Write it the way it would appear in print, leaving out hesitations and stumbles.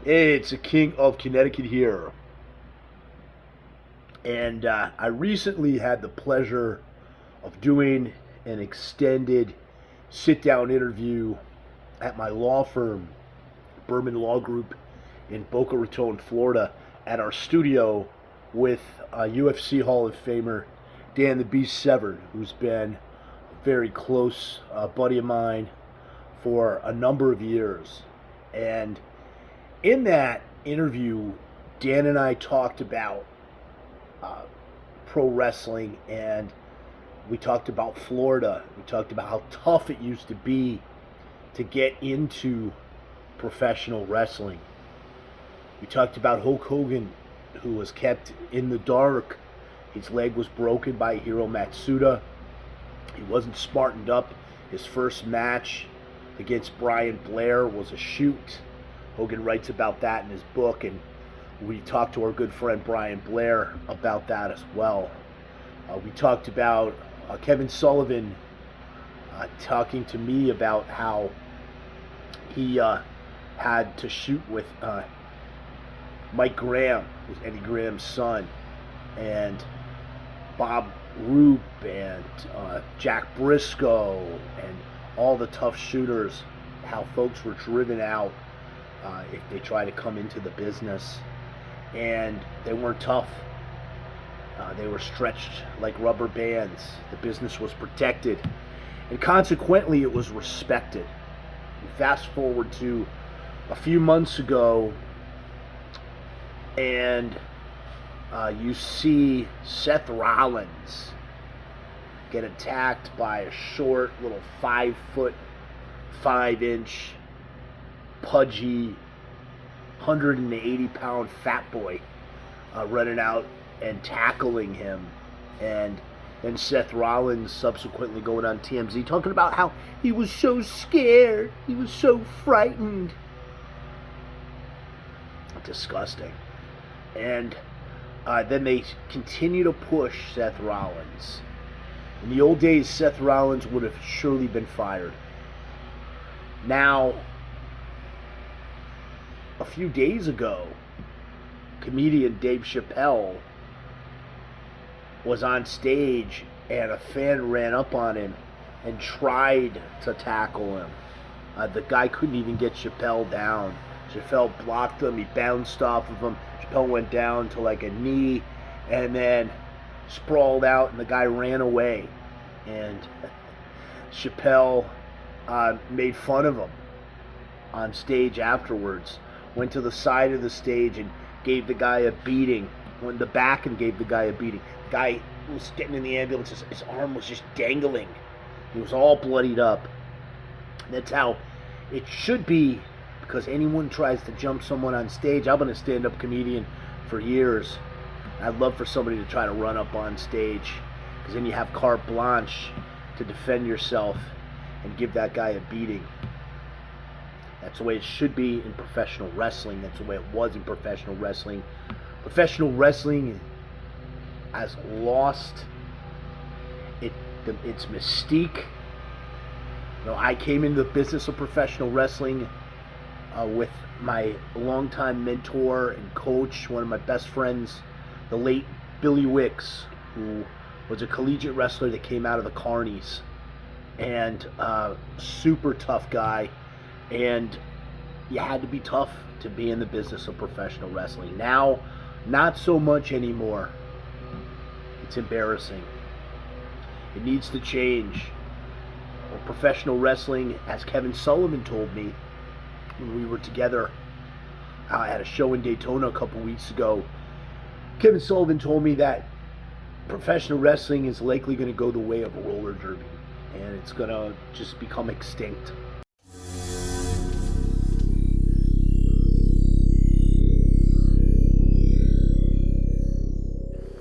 It's the King of Connecticut here. And I recently had the pleasure of doing an extended sit down interview at my law firm, Berman Law Group, in Boca Raton, Florida, at our studio with UFC Hall of Famer Dan the Beast Severn, who's been a very close buddy of mine for a number of years. And in that interview, Dan and I talked about uh, pro wrestling, and we talked about Florida. We talked about how tough it used to be to get into professional wrestling. We talked about Hulk Hogan, who was kept in the dark. His leg was broken by Hiro Matsuda. He wasn't smartened up. His first match against Brian Blair was a shoot. Hogan writes about that in his book, and we talked to our good friend Brian Blair about that as well. We talked about Kevin Sullivan talking to me about how he had to shoot with Mike Graham, who's Eddie Graham's son, and Bob Roop and Jack Briscoe and all the tough shooters, how folks were driven out if they try to come into the business. And they weren't tough. They were stretched like rubber bands. The business was protected, and consequently it was respected. Fast forward to a few months ago, and you see Seth Rollins get attacked by a short little 5'5" pudgy 180-pound fat boy running out and tackling him. And then Seth Rollins subsequently going on TMZ talking about how he was so scared, he was so frightened. Disgusting. And then they continue to push Seth Rollins. In the old days, Seth Rollins would have surely been fired. Now, a few days ago, comedian Dave Chapelle was on stage, and a fan ran up on him and tried to tackle him. The guy couldn't even get Chapelle down. Chapelle blocked him. He bounced off of him. Chapelle went down to like a knee and then sprawled out, and the guy ran away. And Chapelle made fun of him on stage afterwards. Went to the side of the stage and gave the guy a beating. Went in the back and gave the guy a beating. The guy was getting in the ambulance. His arm was just dangling. He was all bloodied up. That's how it should be, because anyone tries to jump someone on stage. I've been a stand-up comedian for years. I'd love for somebody to try to run up on stage, because then you have carte blanche to defend yourself and give that guy a beating. That's the way it should be in professional wrestling. That's the way it was in professional wrestling. Professional wrestling has lost its mystique. I came into the business of professional wrestling with my longtime mentor and coach, one of my best friends, the late Billy Wicks, who was a collegiate wrestler that came out of the Carnies, and super tough guy. And you had to be tough to be in the business of professional wrestling. Now, not so much anymore. It's embarrassing. It needs to change. Well, professional wrestling, as Kevin Sullivan told me when we were together at a show in Daytona a couple weeks ago, Kevin Sullivan told me that professional wrestling is likely going to go the way of roller derby, and it's going to just become extinct.